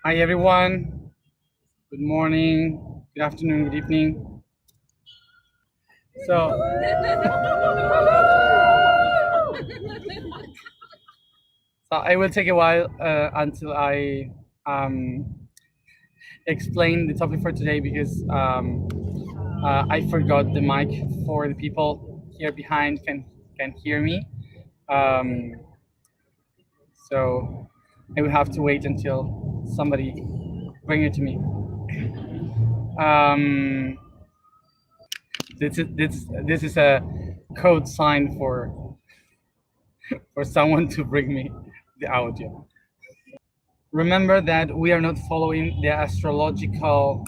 Hi everyone. Good morning, good afternoon, good evening. So, so I will take a while until I um, explain the topic for today because I forgot the mic for the people here behind can hear me. Um, so I will have to wait until somebody bring it to me. Um, this is a code sign for someone to bring me the audio. Remember that we are not following the astrological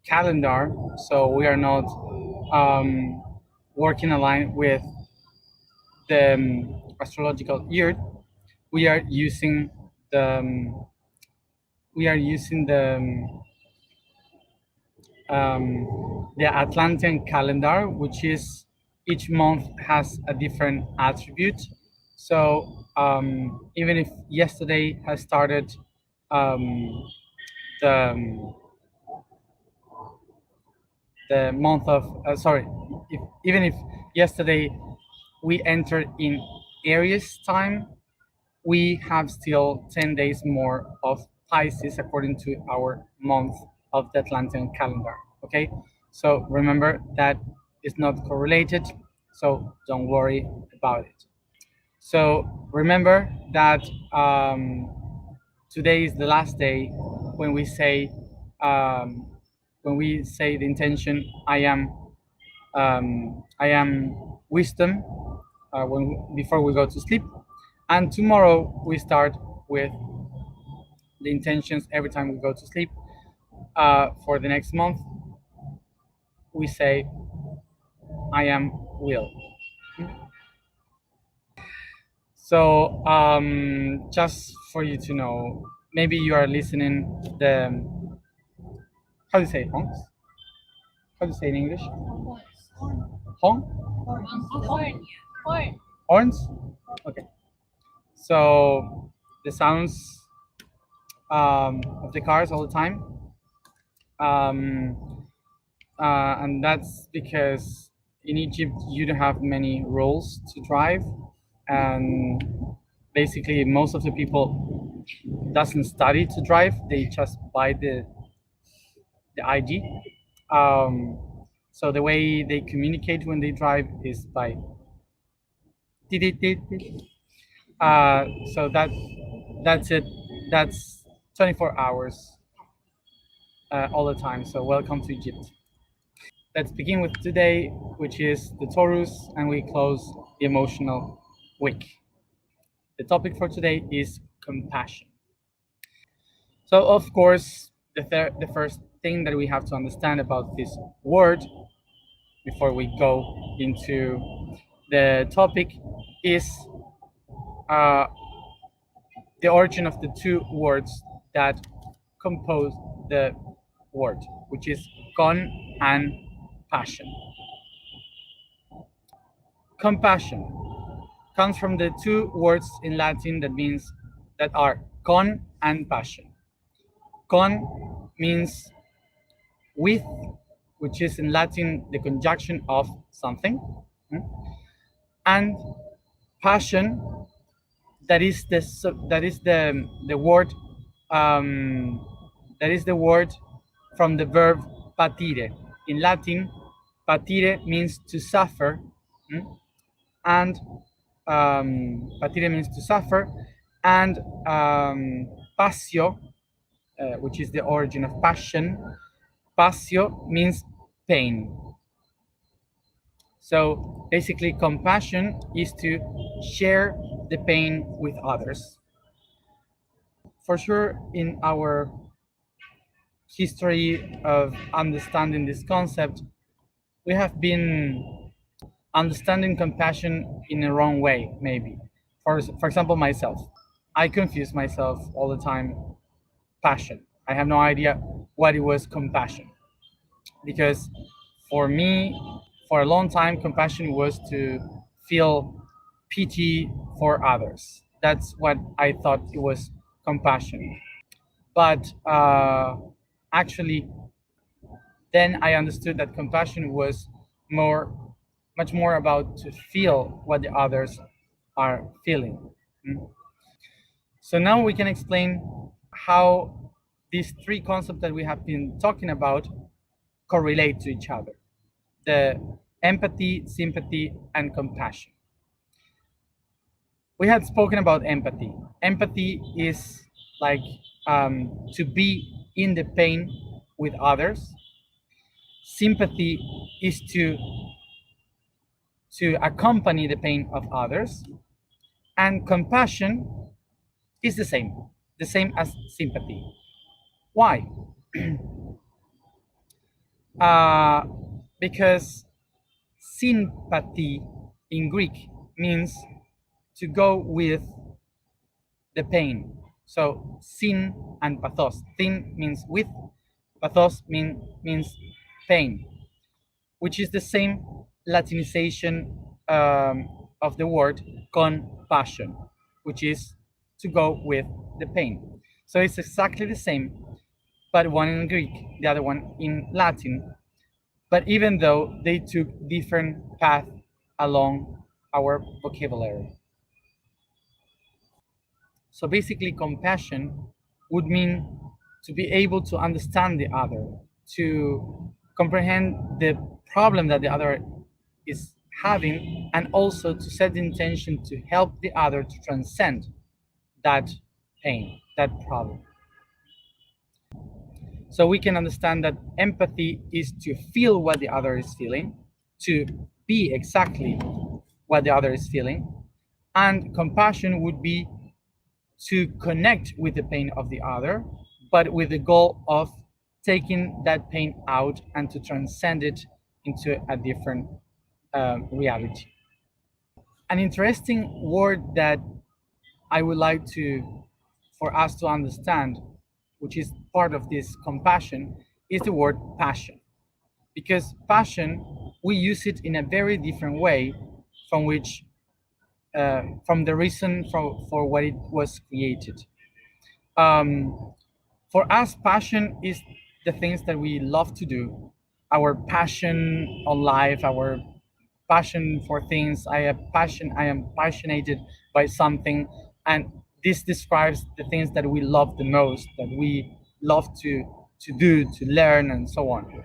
calendar, so we are not working aligned with the astrological year. We are using the the Atlantean calendar, which is each month has a different attribute. So even if yesterday has started um, the the month of even if yesterday we entered in Aries time, we have still 10 days more of Pisces according to our month of the Atlantean calendar. Okay, so remember that it's not correlated, so don't worry about it. So remember that today is the last day when we say um, the intention I am wisdom before we go to sleep, and tomorrow we start with the intentions every time we go to sleep. For the next month, we say I am will. So just for you to know, maybe you are listening the how do you say honks? How do you say in English? Honk? Horns? Okay. So the sounds of the cars all the time. Um, and that's because in Egypt you don't have many rules to drive, and basically most of the people doesn't study to drive; they just buy the ID. Um, so the way they communicate when they drive is by tit, tit, tit, tit. So that's it. That's 24 hours all the time. So welcome to Egypt. Let's begin with today, which is the Taurus, and we close the emotional week. The topic for today is compassion. So, of course, the first thing that we have to understand about this word before we go into the topic is uh, the origin of the two words that compose the word, which is con and passion. Compassion comes from the two words in Latin that are con and passion. Con means with, which is in Latin the conjunction of something, and passion, that is the word um, that is the word from the verb patire. In Latin, patire means to suffer, and patire means to suffer, and passio, which is the origin of passion, passio means pain. So basically, compassion is to share the pain with others. For sure, in our history of understanding this concept, we have been understanding compassion in a wrong way, maybe. For example, myself. I confuse myself all the time passion. I have no idea what it was compassion. Because for me, for a long time, compassion was to feel pity for others. That's what I thought it was compassion. But actually, then I understood that compassion was much more about to feel what the others are feeling. Mm. So now we can explain how these three concepts that we have been talking about correlate to each other: the empathy, sympathy, and compassion. We had spoken about empathy. Empathy is like to be in the pain with others. Sympathy is to accompany the pain of others, and compassion is the same as sympathy. Why? uh, because sympathy in Greek means to go with the pain. So sin and pathos. Sin means with, pathos means pain, which is the same Latinization of the word compassion, which is to go with the pain. So it's exactly the same, but one in Greek, the other one in Latin. But even though they took different paths along our vocabulary. So basically, compassion would mean to be able to understand the other, to comprehend the problem that the other is having, and also to set the intention to help the other to transcend that pain, that problem. So we can understand that empathy is to feel what the other is feeling, to be exactly what the other is feeling, and compassion would be to connect with the pain of the other, but with the goal of taking that pain out and to transcend it into a different reality. An interesting word that I would like to for us to understand, which is part of this compassion, is the word passion. Because passion, we use it in a very different way from which from the reason for what it was created. For us, passion is the things that we love to do, our passion on life, our passion for things. I am passionated by something, and this describes the things that we love the most, that we love to do, to learn, and so on.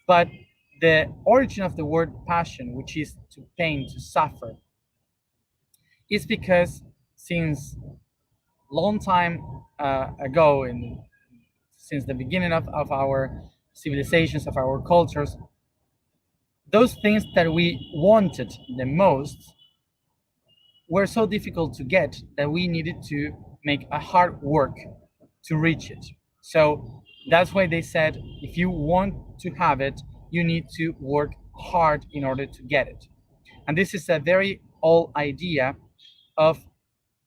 But the origin of the word passion, which is to pain, to suffer, is because since long time ago, since the beginning of our civilizations, of our cultures, those things that we wanted the most were so difficult to get that we needed to make a hard work to reach it. So that's why they said, if you want to have it, you need to work hard in order to get it. And this is a very old idea of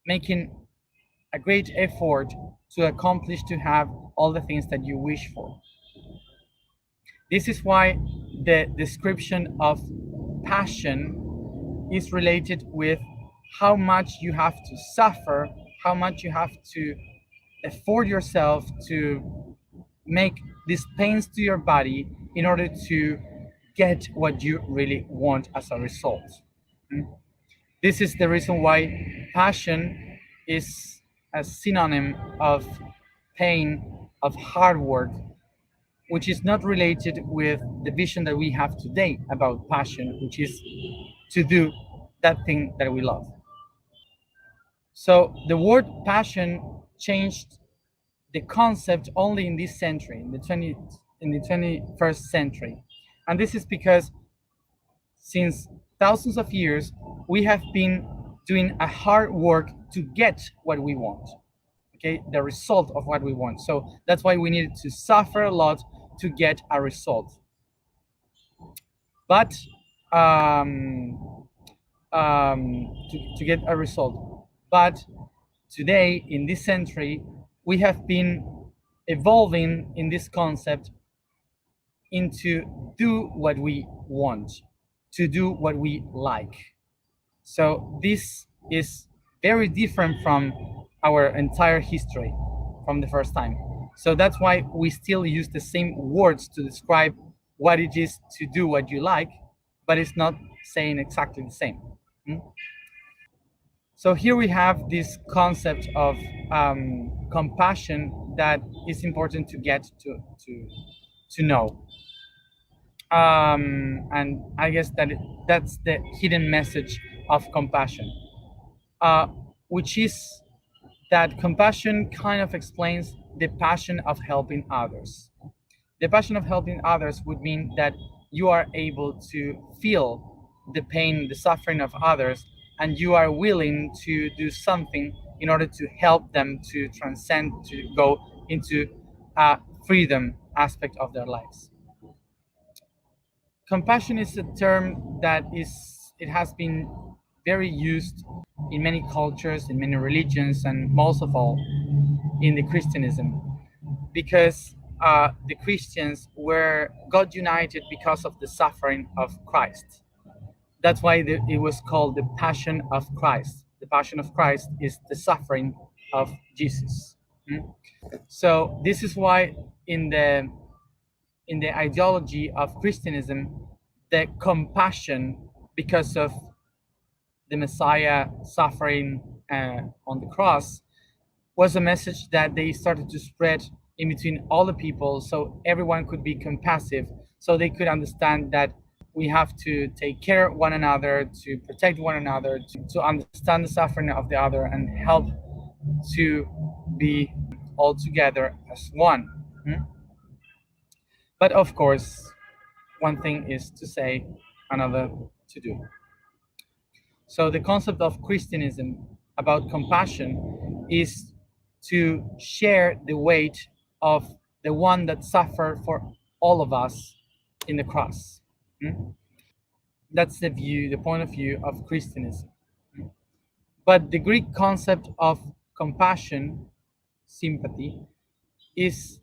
making a great effort to accomplish, to have all the things that you wish for. This is why the description of passion is related with how much you have to suffer, how much you have to afford yourself to make these pains to your body in order to get what you really want as a result. This is the reason why passion is a synonym of pain, of hard work, which is not related with the vision that we have today about passion, which is to do that thing that we love. So the word passion changed the concept only in this century, in the 21st century. And this is because since thousands of years, we have been doing a hard work to get what we want, okay, the result of what we want. So that's why we needed to suffer a lot to get a result. But to get a result. But today, in this century, we have been evolving in this concept into do what we want, to do what we like. So this is very different from our entire history from the first time. So that's why we still use the same words to describe what it is to do what you like, but it's not saying exactly the same. Mm? So here we have this concept of compassion that is important to get to know. And I guess that's the hidden message of compassion, uh, which is that compassion kind of explains the passion of helping others. The passion of helping others would mean that you are able to feel the pain, the suffering of others, and you are willing to do something in order to help them to transcend, to go into a freedom aspect of their lives. Compassion is a term that it has been very used in many cultures, in many religions, and most of all in the Christianism, because the Christians were God united because of the suffering of Christ. That's why it was called the Passion of Christ. The Passion of Christ is the suffering of Jesus. Mm? So this is why in the ideology of Christianism, the compassion because of the Messiah suffering on the cross was a message that they started to spread in between all the people, so everyone could be compassive, so they could understand that we have to take care of one another, to protect one another, to understand the suffering of the other, and help to be all together as one. Hmm? But of course, one thing is to say, another to do. So the concept of Christianism about compassion is to share the weight of the one that suffered for all of us in the cross. Mm? That's the view, the point of view of Christianism. But the Greek concept of compassion, sympathy, is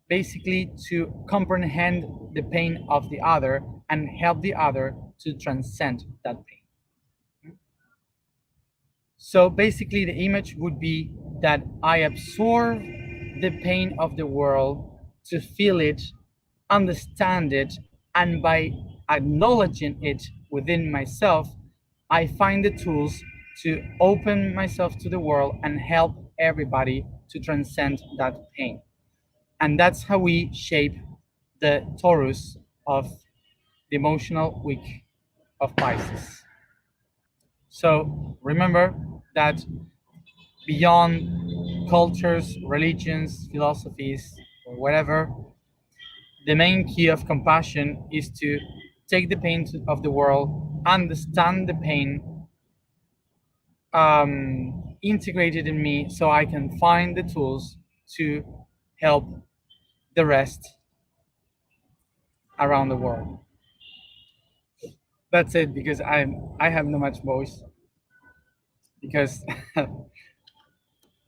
basically to comprehend the pain of the other and help the other to transcend that pain. So basically, the image would be that I absorb the pain of the world to feel it, understand it, and by acknowledging it within myself, I find the tools to open myself to the world and help everybody to transcend that pain. And that's how we shape the Taurus of the emotional week of Pisces. So remember that beyond cultures, religions, philosophies, or whatever, the main key of compassion is to take the pain of the world, understand the pain, integrate it in me so I can find the tools to help the rest around the world. That's it, because I have no much voice, because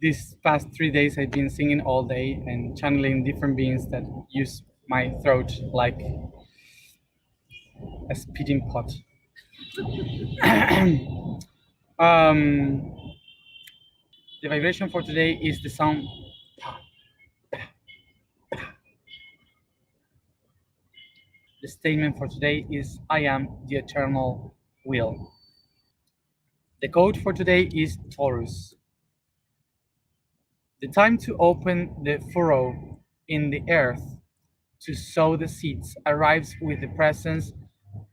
these past 3 days I've been singing all day and channeling different beings that use my throat like a spitting pot. um, the vibration for today is the sound. The statement for today is I am the eternal will. The code for today is Taurus. The time to open the furrow in the earth to sow the seeds arrives with the presence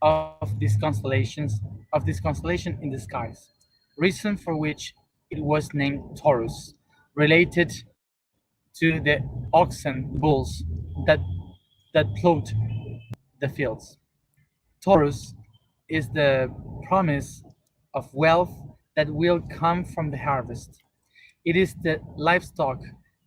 of this constellation in the skies, reason for which it was named Taurus, related to the oxen, bulls that plowed the fields. Taurus is the promise of wealth that will come from the harvest. It is the livestock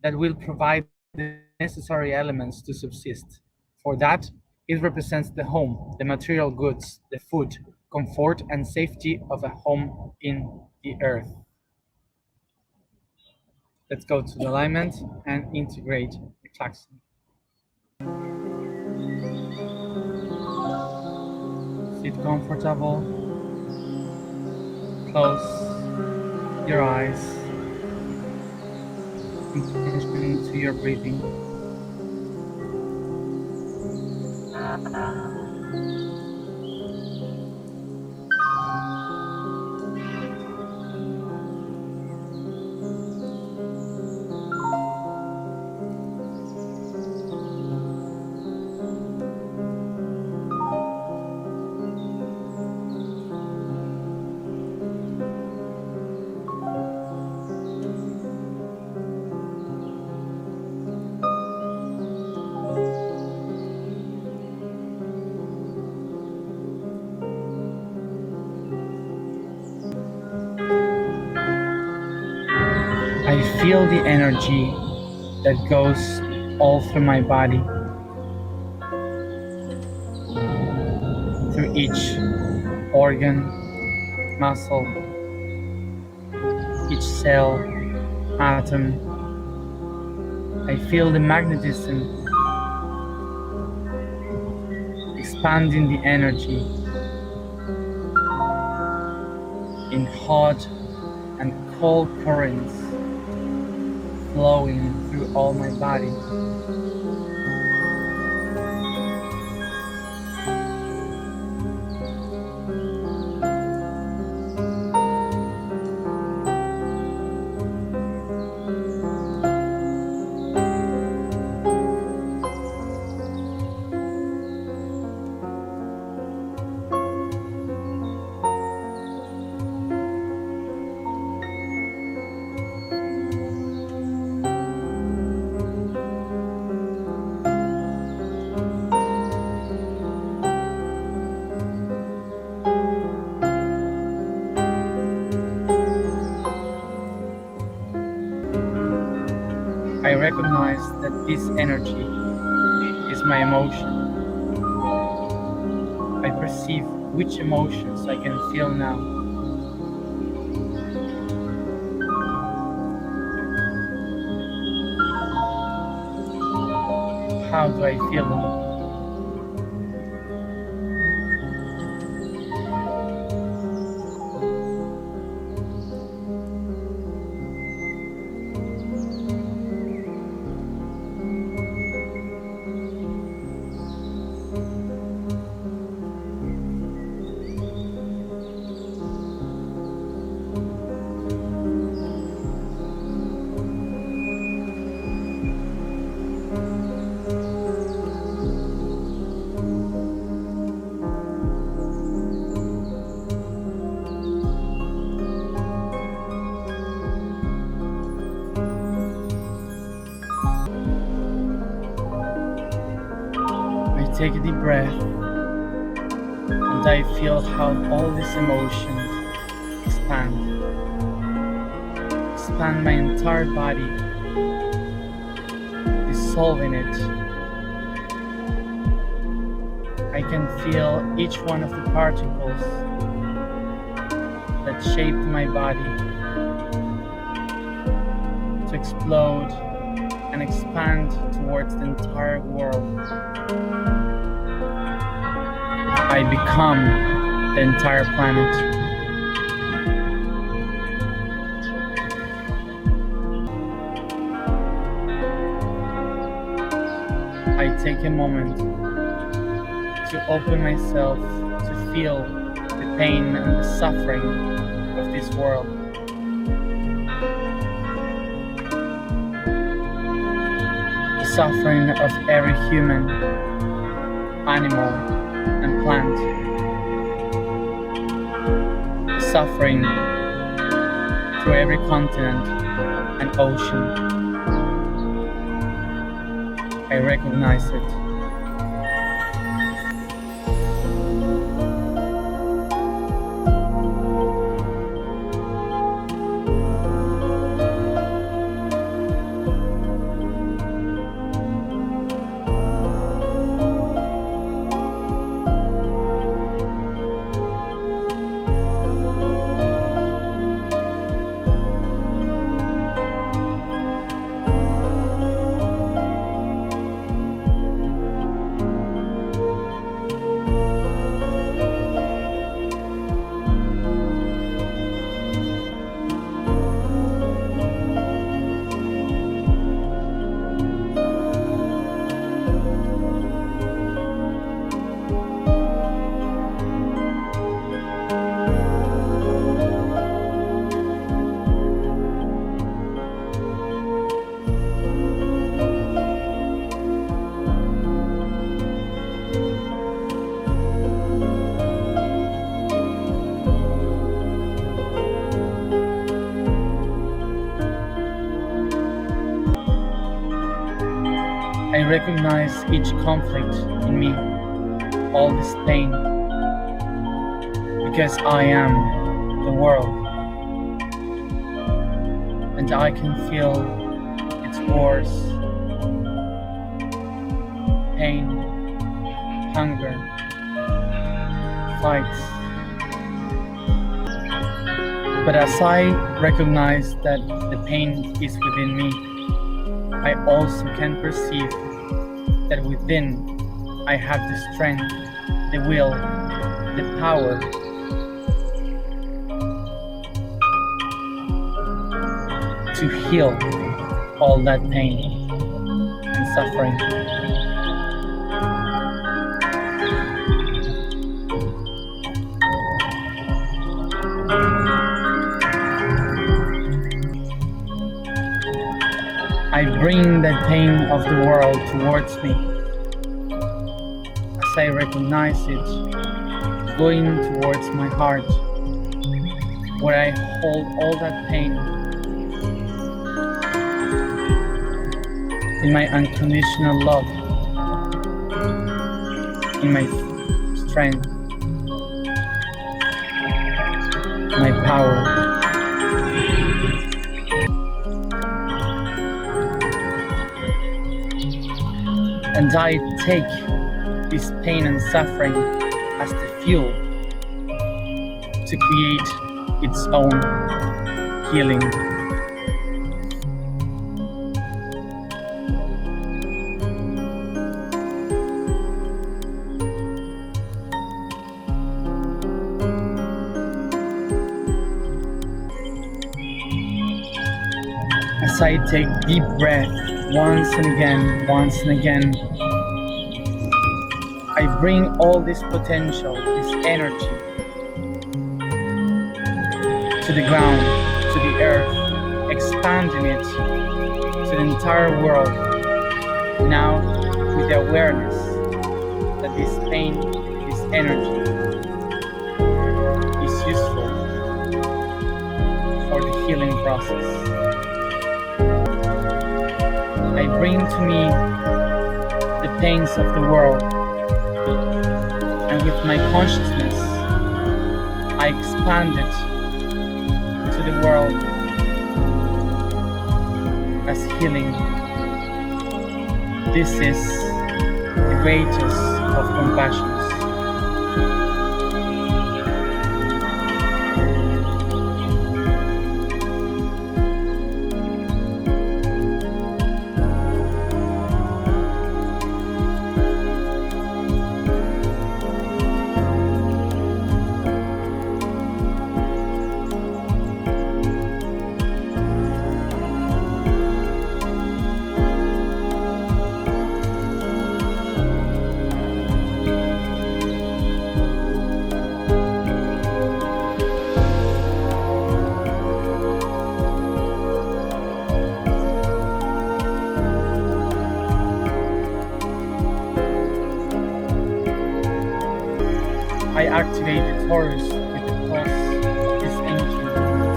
that will provide the necessary elements to subsist. For that, it represents the home, the material goods, the food, comfort, and safety of a home in the earth. Let's go to the alignment and integrate the klaxon. Sit comfortable, close your eyes and pay attention to your breathing. I feel the energy that goes all through my body, through each organ, muscle, each cell, atom. I feel the magnetism expanding the energy in hot and cold currents flowing through all my body. I recognize that this energy is my emotion. I perceive which emotions I can feel now. How do I feel them? Take a deep breath, and I feel how all these emotions expand my entire body, dissolving it. I can feel each one of the particles that shaped my body to explode and expand towards the entire world. I become the entire planet. I take a moment to open myself to feel the pain and the suffering of this world. The suffering of every human, animal, and plant. The suffering through every continent and ocean. I recognize it. recognize each conflict in me, all this pain, because I am the world, and I can feel its wars, pain, hunger, fights. But as I recognize that the pain is within me, I also can perceive that within I have the strength, the will, the power to heal all that pain and suffering. I bring that pain of the world towards me as I recognize it going towards my heart, where I hold all that pain in my unconditional love, in my strength, my power. And I take this pain and suffering as the fuel to create its own healing. As I take deep breath once and again, I bring all this potential, this energy to the ground, to the earth, expanding it to the entire world. Now, with the awareness that this pain, this energy is useful for the healing process. I bring to me the pains of the world, and with my consciousness, I expand it to the world as healing. This is the greatest of compassions. I activate the Taurus with the pulse, this engine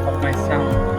of my sound.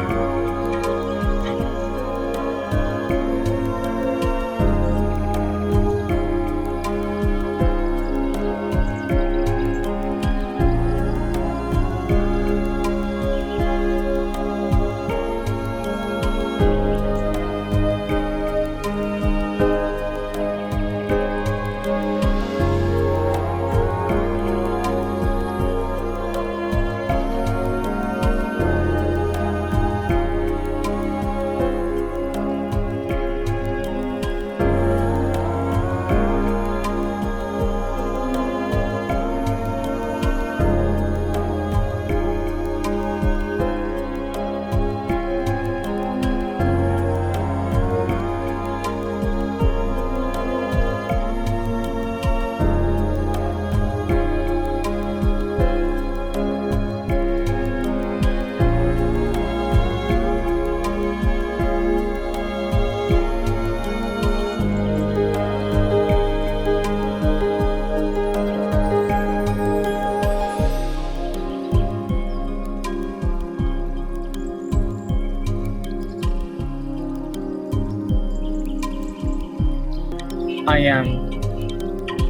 I am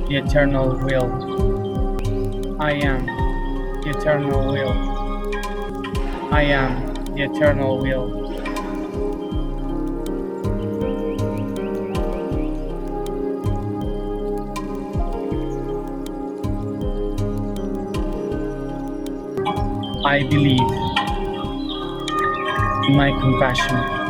the eternal will. I am the eternal will. I am the eternal will. I believe in my compassion.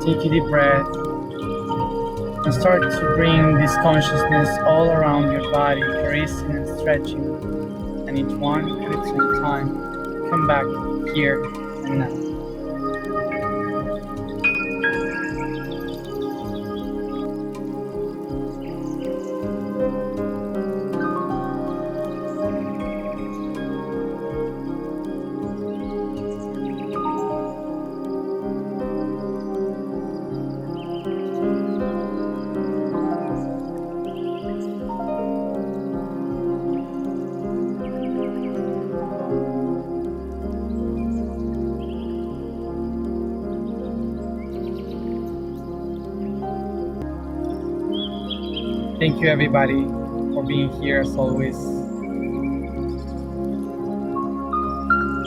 Take a deep breath and start to bring this consciousness all around your body, caressing and stretching, and each one at its own time. Come back here and now. Thank you everybody for being here as always.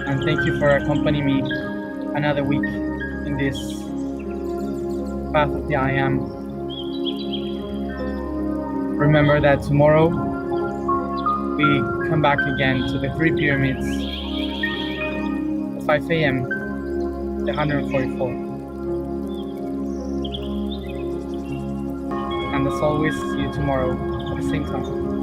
And thank you for accompanying me another week in this path of the I Am. Remember that tomorrow we come back again to the 3 pyramids, 5 a.m., the 144. And as always, see you tomorrow at the same time.